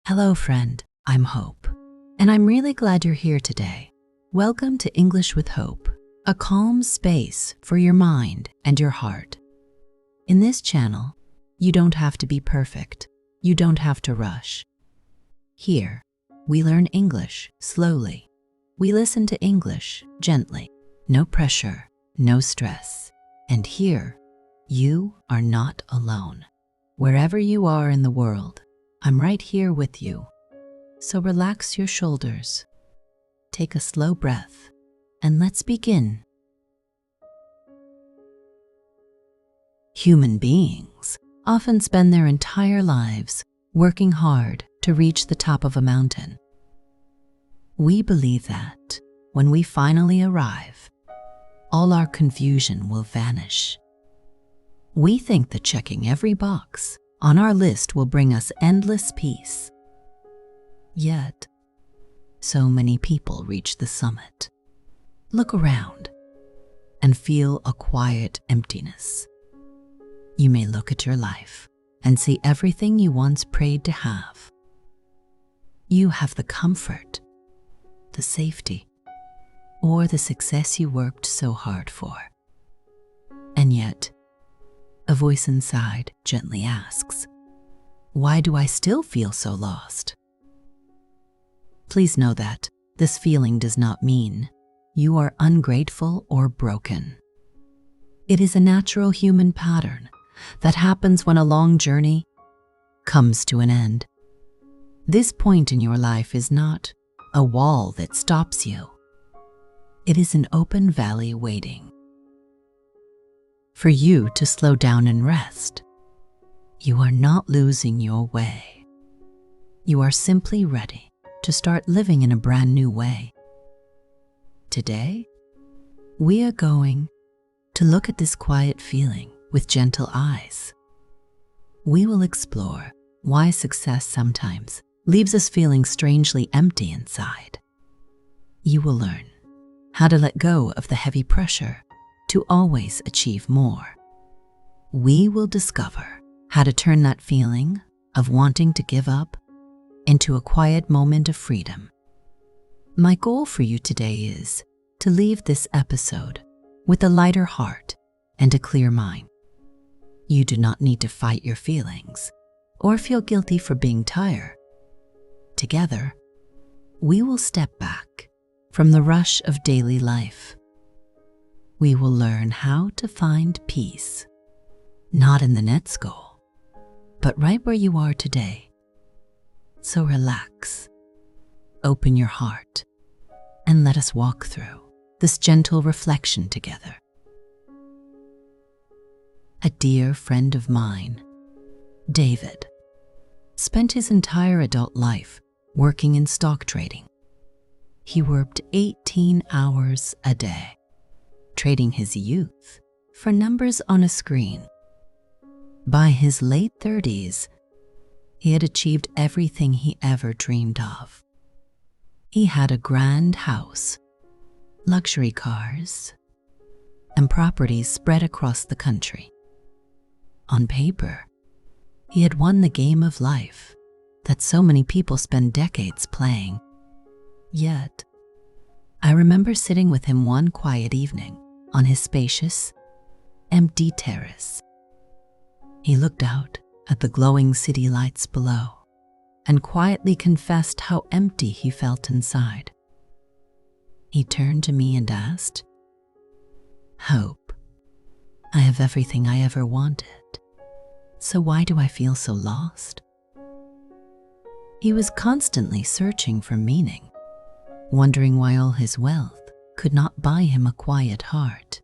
Hello, friend. I'm Hope, and I'm really glad you're here today. Welcome to English with Hope, a calm space for your mind and your heart. In this channel, you don't have to be perfect. You don't have to rush. Here, we learn English slowly. We listen to English gently. No pressure, no stress. And here, you are not alone. Wherever you are in the world, I'm right here with you. So relax your shoulders, take a slow breath, and let's begin. Human beings often spend their entire lives working hard to reach the top of a mountain. We believe that when we finally arrive, all our confusion will vanish. We think that checking every box on our list will bring us endless peace. Yet, so many people reach the summit. Look around and feel a quiet emptiness. You may look at your life and see everything you once prayed to have. You have the comfort, the safety, or the success you worked so hard for. And yet, a voice inside gently asks, why do I still feel so lost? Please know that this feeling does not mean you are ungrateful or broken. It is a natural human pattern that happens when a long journey comes to an end. This point in your life is not a wall that stops you. It is an open valley waiting for you to slow down and rest. You are not losing your way. You are simply ready to start living in a brand new way. Today, we are going to look at this quiet feeling with gentle eyes. We will explore why success sometimes leaves us feeling strangely empty inside. You will learn how to let go of the heavy pressure to always achieve more. We will discover how to turn that feeling of wanting to give up into a quiet moment of freedom. My goal for you today is to leave this episode with a lighter heart and a clear mind. You do not need to fight your feelings or feel guilty for being tired. Together, we will step back from the rush of daily life. We will learn how to find peace, not in the next goal, but right where you are today. So relax, open your heart, and let us walk through this gentle reflection together. A dear friend of mine, David, spent his entire adult life working in stock trading. He worked 18 hours a day, trading his youth for numbers on a screen. By his late 30s, he had achieved everything he ever dreamed of. He had a grand house, luxury cars, and properties spread across the country. On paper, he had won the game of life that so many people spend decades playing. Yet, I remember sitting with him one quiet evening on his spacious, empty terrace. He looked out at the glowing city lights below and quietly confessed how empty he felt inside. He turned to me and asked, "Hope, I have everything I ever wanted, so why do I feel so lost?" He was constantly searching for meaning, wondering why all his wealth could not buy him a quiet heart.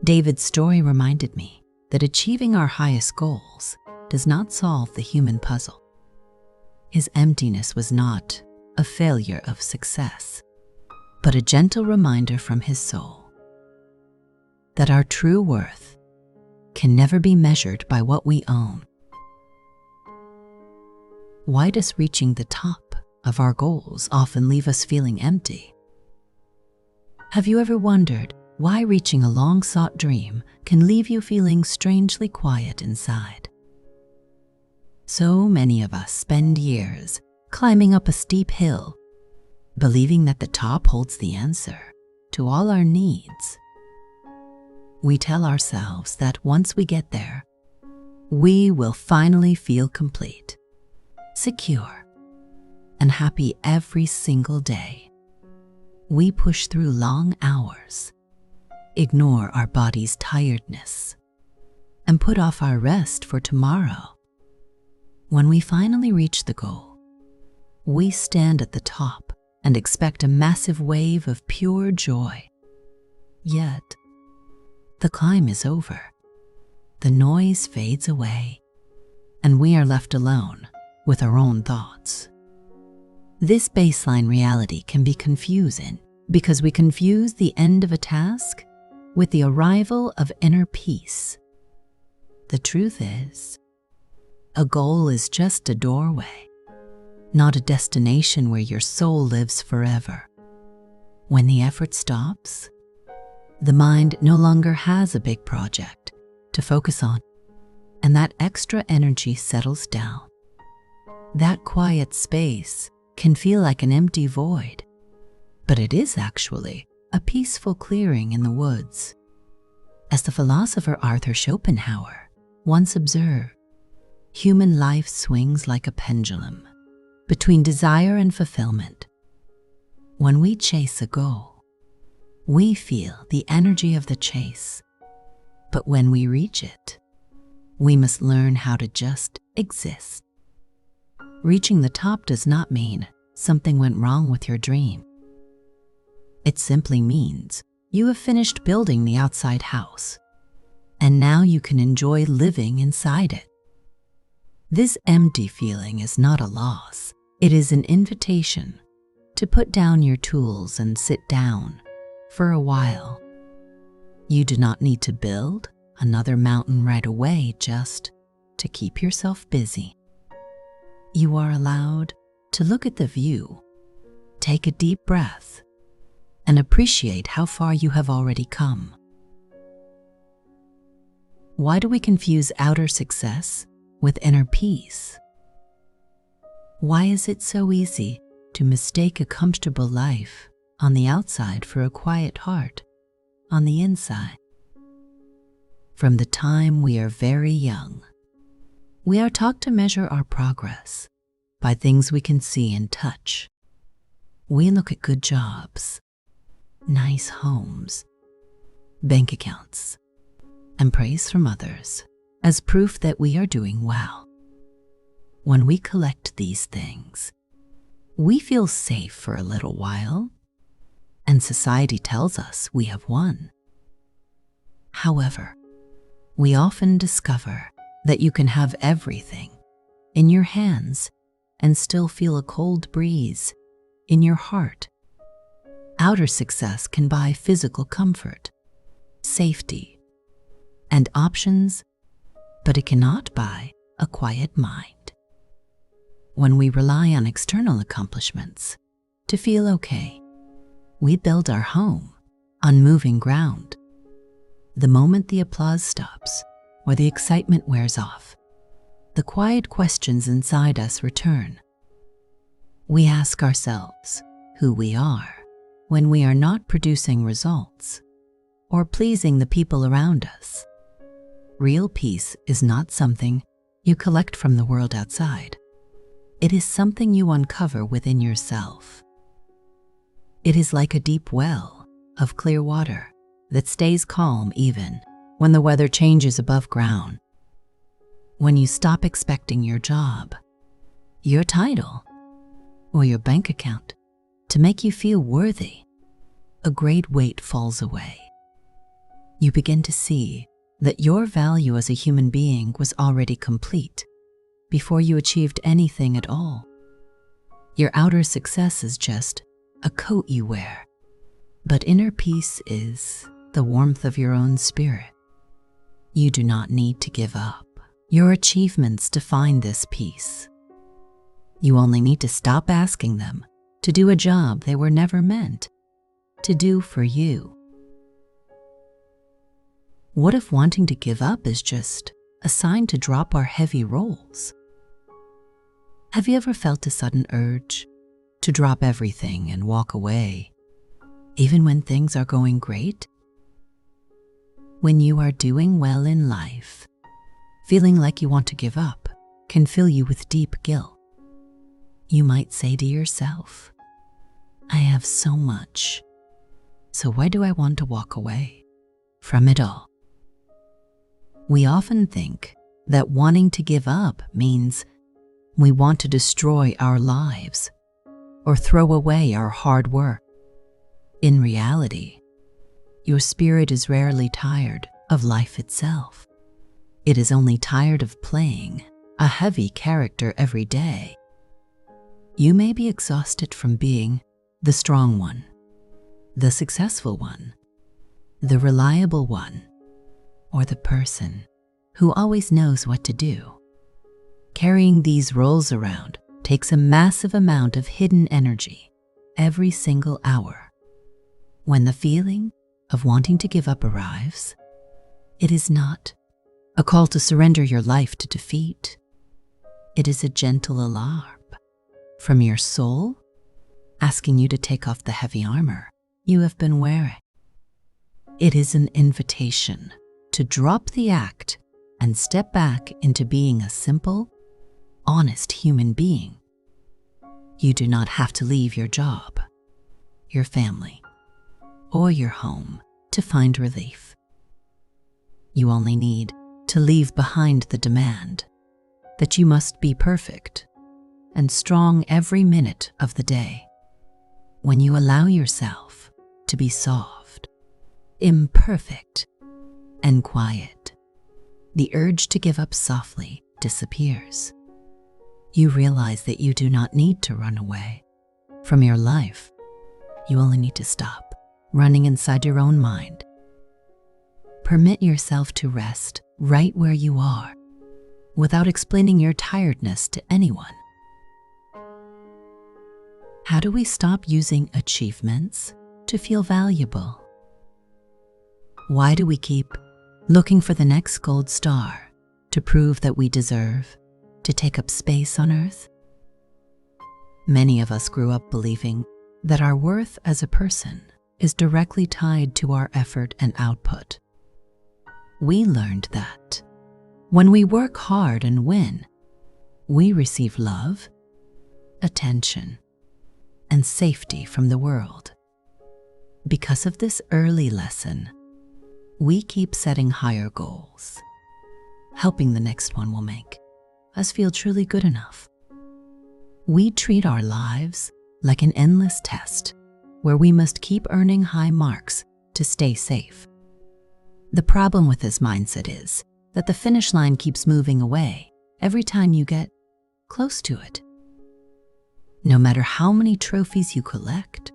David's story reminded me that achieving our highest goals does not solve the human puzzle. His emptiness was not a failure of success, but a gentle reminder from his soul that our true worth can never be measured by what we own. Why does reaching the top of our goals often leave us feeling empty? Have you ever wondered why reaching a long-sought dream can leave you feeling strangely quiet inside? So many of us spend years climbing up a steep hill, believing that the top holds the answer to all our needs. We tell ourselves that once we get there, we will finally feel complete, secure, and happy every single day. We push through long hours, ignore our body's tiredness, and put off our rest for tomorrow. When we finally reach the goal, we stand at the top and expect a massive wave of pure joy. Yet, the climb is over. The noise fades away, and we are left alone with our own thoughts. This baseline reality can be confusing because we confuse the end of a task with the arrival of inner peace. The truth is, a goal is just a doorway, not a destination where your soul lives forever. When the effort stops, the mind no longer has a big project to focus on, and that extra energy settles down. That quiet space can feel like an empty void, but it is actually a peaceful clearing in the woods. As the philosopher Arthur Schopenhauer once observed, human life swings like a pendulum between desire and fulfillment. When we chase a goal, we feel the energy of the chase, but when we reach it, we must learn how to just exist. Reaching the top does not mean something went wrong with your dream. It simply means you have finished building the outside house, and now you can enjoy living inside it. This empty feeling is not a loss. It is an invitation to put down your tools and sit down for a while. You do not need to build another mountain right away just to keep yourself busy. You are allowed to look at the view, take a deep breath, and appreciate how far you have already come. Why do we confuse outer success with inner peace? Why is it so easy to mistake a comfortable life on the outside for a quiet heart on the inside? From the time we are very young, we are taught to measure our progress by things we can see and touch. We look at good jobs, nice homes, bank accounts, and praise from others as proof that we are doing well. When we collect these things, we feel safe for a little while, and society tells us we have won. However, we often discover that you can have everything in your hands and still feel a cold breeze in your heart. Outer success can buy physical comfort, safety, and options, but it cannot buy a quiet mind. When we rely on external accomplishments to feel okay, we build our home on moving ground. The moment the applause stops or the excitement wears off, the quiet questions inside us return. We ask ourselves who we are when we are not producing results or pleasing the people around us. Real peace is not something you collect from the world outside. It is something you uncover within yourself. It is like a deep well of clear water that stays calm even when the weather changes above ground. When you stop expecting your job, your title, or your bank account to make you feel worthy, a great weight falls away. You begin to see that your value as a human being was already complete before you achieved anything at all. Your outer success is just a coat you wear, but inner peace is the warmth of your own spirit. You do not need to give up your achievements to find this peace. You only need to stop asking them to do a job they were never meant to do for you. What if wanting to give up is just a sign to drop our heavy roles? Have you ever felt a sudden urge to drop everything and walk away, even when things are going great? When you are doing well in life, feeling like you want to give up can fill you with deep guilt. You might say to yourself, I have so much, so why do I want to walk away from it all? We often think that wanting to give up means we want to destroy our lives or throw away our hard work. In reality, your spirit is rarely tired of life itself. It is only tired of playing a heavy character every day. You may be exhausted from being the strong one, the successful one, the reliable one, or the person who always knows what to do. Carrying these roles around takes a massive amount of hidden energy every single hour. When the feeling of wanting to give up arrives, it is not a call to surrender your life to defeat. It is a gentle alarm from your soul asking you to take off the heavy armor you have been wearing. It is an invitation to drop the act and step back into being a simple, honest human being. You do not have to leave your job, your family, or your home to find relief. You only need to leave behind the demand that you must be perfect and strong every minute of the day. When you allow yourself to be soft, imperfect, and quiet, the urge to give up softly disappears. You realize that you do not need to run away from your life. You only need to stop running inside your own mind. Permit yourself to rest right where you are without explaining your tiredness to anyone. How do we stop using achievements to feel valuable? Why do we keep looking for the next gold star to prove that we deserve to take up space on Earth? Many of us grew up believing that our worth as a person is directly tied to our effort and output. We learned that when we work hard and win, we receive love, attention, and safety from the world. Because of this early lesson, we keep setting higher goals, hoping the next one will make us feel truly good enough. We treat our lives like an endless test where we must keep earning high marks to stay safe. The problem with this mindset is that the finish line keeps moving away every time you get close to it. No matter how many trophies you collect,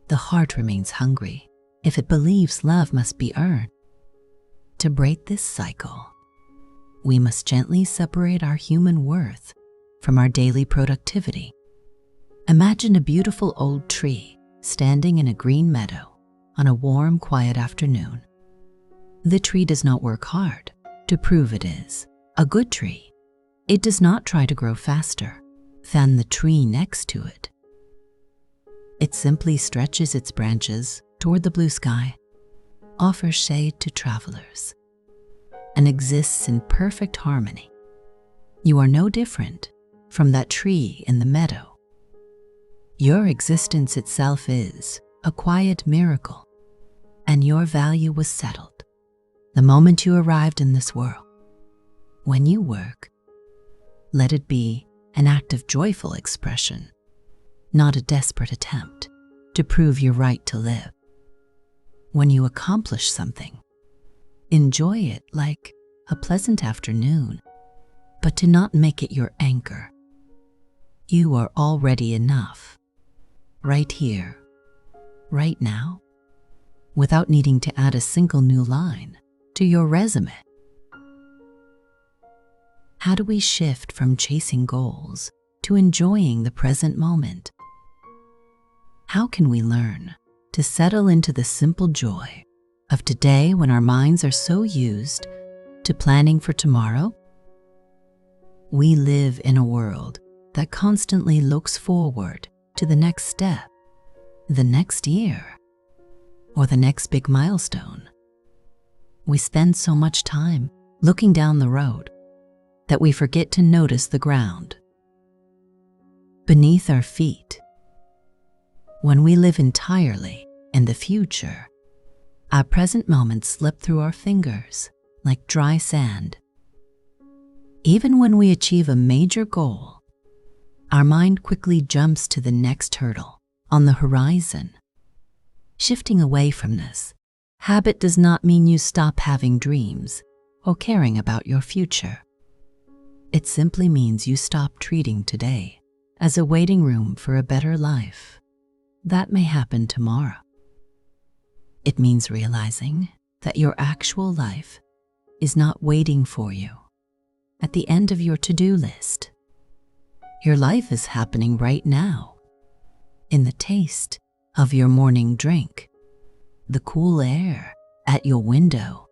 the heart remains hungry if it believes love must be earned. To break this cycle, we must gently separate our human worth from our daily productivity. Imagine a beautiful old tree standing in a green meadow on a warm, quiet afternoon. The tree does not work hard to prove it is a good tree. It does not try to grow faster than the tree next to it. It simply stretches its branches toward the blue sky, offers shade to travelers, and exists in perfect harmony. You are no different from that tree in the meadow. Your existence itself is a quiet miracle, and your value was settled the moment you arrived in this world. When you work, let it be an act of joyful expression, not a desperate attempt to prove your right to live. When you accomplish something, enjoy it like a pleasant afternoon, but do not make it your anchor. You are already enough, right here, right now, without needing to add a single new line to your resume. How do we shift from chasing goals to enjoying the present moment? How can we learn to settle into the simple joy of today when our minds are so used to planning for tomorrow? We live in a world that constantly looks forward to the next step, the next year, or the next big milestone. We spend so much time looking down the road that we forget to notice the ground beneath our feet. When we live entirely in the future, our present moments slip through our fingers like dry sand. Even when we achieve a major goal, our mind quickly jumps to the next hurdle on the horizon. Shifting away from this habit does not mean you stop having dreams or caring about your future. It simply means you stop treating today as a waiting room for a better life that may happen tomorrow. It means realizing that your actual life is not waiting for you at the end of your to-do list. Your life is happening right now, in the taste of your morning drink, the cool air at your window,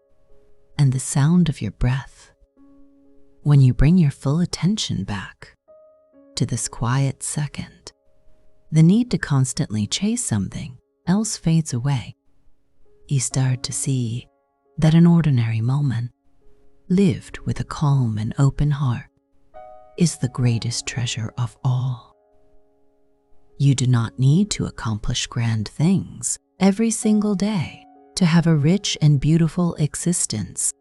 and the sound of your breath. When you bring your full attention back to this quiet second, the need to constantly chase something else fades away. You start to see that an ordinary moment, lived with a calm and open heart, is the greatest treasure of all. You do not need to accomplish grand things every single day to have a rich and beautiful existence.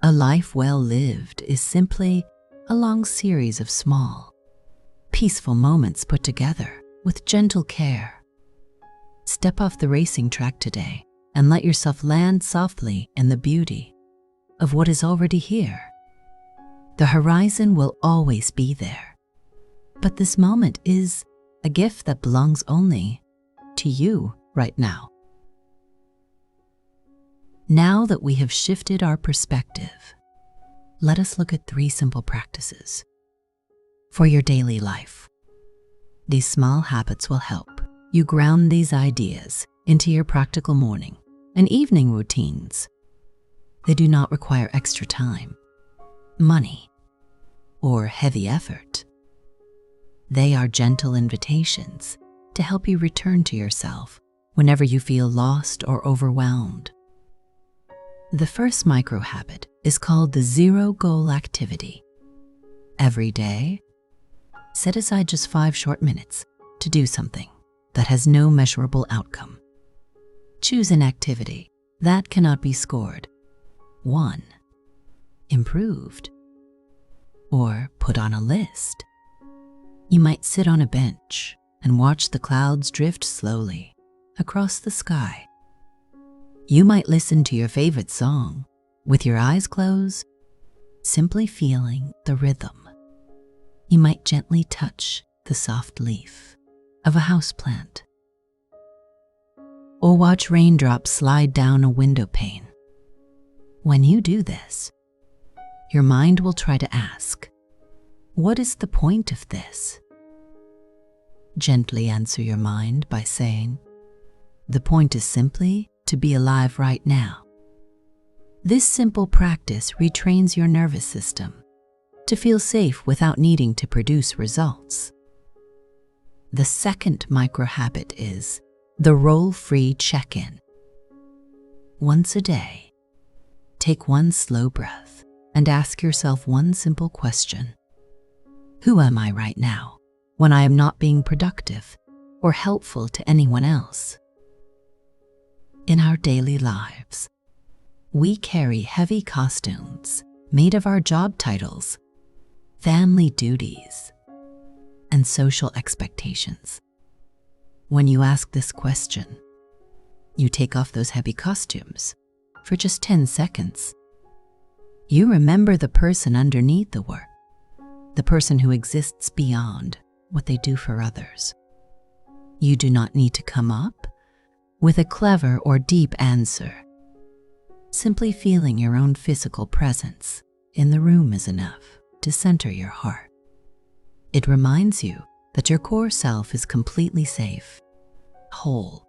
A life well lived is simply a long series of small, peaceful moments put together with gentle care. Step off the racing track today and let yourself land softly in the beauty of what is already here. The horizon will always be there, but this moment is a gift that belongs only to you right now. Now that we have shifted our perspective, let us look at 3 simple practices for your daily life. These small habits will help you ground these ideas into your practical morning and evening routines. They do not require extra time, money, or heavy effort. They are gentle invitations to help you return to yourself whenever you feel lost or overwhelmed. The first micro habit is called the zero goal activity. Every day, set aside just 5 short minutes to do something that has no measurable outcome. Choose an activity that cannot be scored, 1, improved, or put on a list. You might sit on a bench and watch the clouds drift slowly across the sky. You might listen to your favorite song with your eyes closed, simply feeling the rhythm. You might gently touch the soft leaf of a houseplant, or watch raindrops slide down a window pane. When you do this, your mind will try to ask, what is the point of this? Gently answer your mind by saying, the point is simply to be alive right now. This simple practice retrains your nervous system to feel safe without needing to produce results. The second micro habit is the role-free check-in. Once a day, take 1 slow breath and ask yourself 1 simple question. Who am I right now when I am not being productive or helpful to anyone else? In our daily lives, we carry heavy costumes made of our job titles, family duties, and social expectations. When you ask this question, you take off those heavy costumes for just 10 seconds. You remember the person underneath the work, the person who exists beyond what they do for others. You do not need to come up with a clever or deep answer. Simply feeling your own physical presence in the room is enough to center your heart. It reminds you that your core self is completely safe, whole,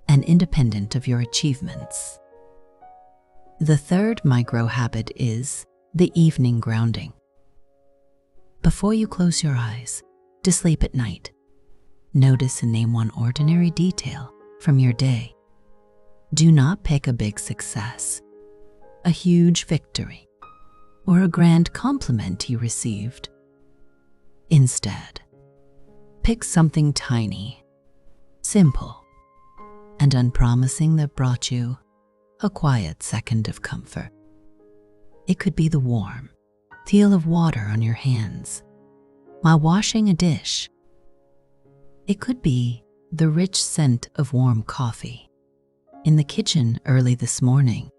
and independent of your achievements. The third micro habit is the evening grounding. Before you close your eyes to sleep at night, notice and name one ordinary detail from your day. Do not pick a big success, a huge victory, or a grand compliment you received. Instead, pick something tiny, simple, and unpromising that brought you a quiet second of comfort. It could be the warm feel of water on your hands while washing a dish. It could be the rich scent of warm coffee in the kitchen early this morning.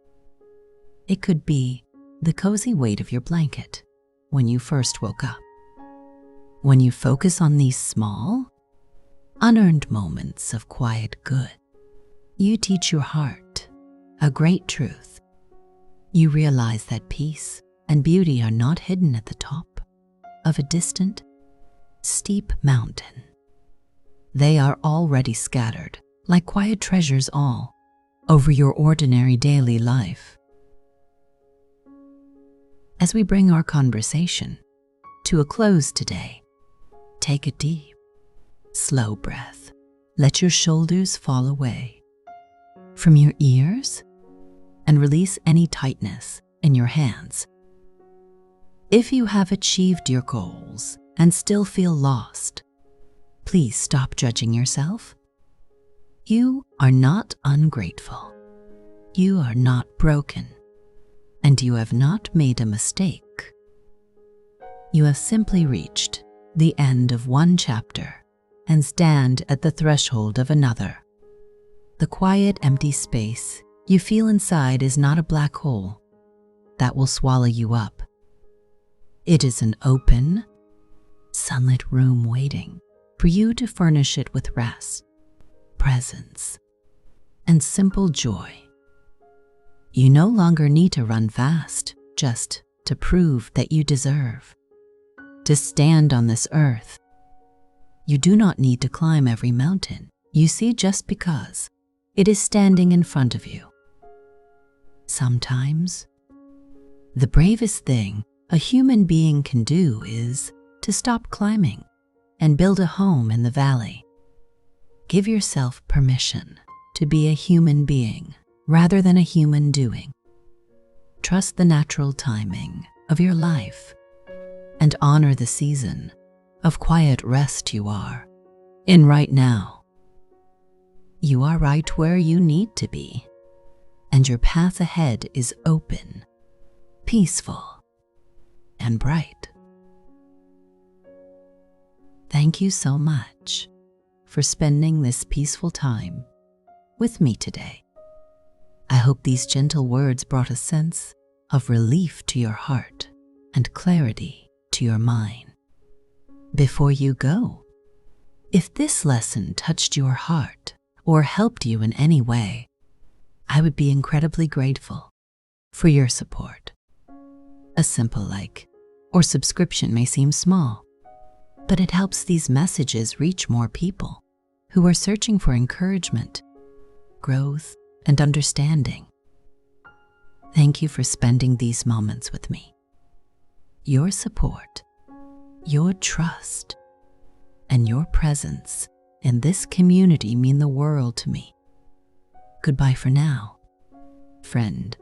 It could be the cozy weight of your blanket when you first woke up. When you focus on these small, unearned moments of quiet good, you teach your heart a great truth. You realize that peace and beauty are not hidden at the top of a distant, steep mountain. They are already scattered like quiet treasures all over your ordinary daily life. As we bring our conversation to a close today, take a deep, slow breath. Let your shoulders fall away from your ears and release any tightness in your hands. If you have achieved your goals and still feel lost, please stop judging yourself. You are not ungrateful. You are not broken, and you have not made a mistake. You have simply reached the end of one chapter and stand at the threshold of another. The quiet, empty space you feel inside is not a black hole that will swallow you up. It is an open, sunlit room waiting for you to furnish it with rest, presence, and simple joy. You no longer need to run fast just to prove that you deserve to stand on this earth. You do not need to climb every mountain you see just because it is standing in front of you. Sometimes, the bravest thing a human being can do is to stop climbing and build a home in the valley. Give yourself permission to be a human being rather than a human doing. Trust the natural timing of your life and honor the season of quiet rest you are in right now. You are right where you need to be, and your path ahead is open, peaceful, and bright. Thank you so much for spending this peaceful time with me today. I hope these gentle words brought a sense of relief to your heart and clarity to your mind. Before you go, if this lesson touched your heart or helped you in any way, I would be incredibly grateful for your support. A simple like or subscription may seem small, but it helps these messages reach more people who are searching for encouragement, growth, and understanding. Thank you for spending these moments with me. Your support, your trust, and your presence in this community mean the world to me. Goodbye for now, friend.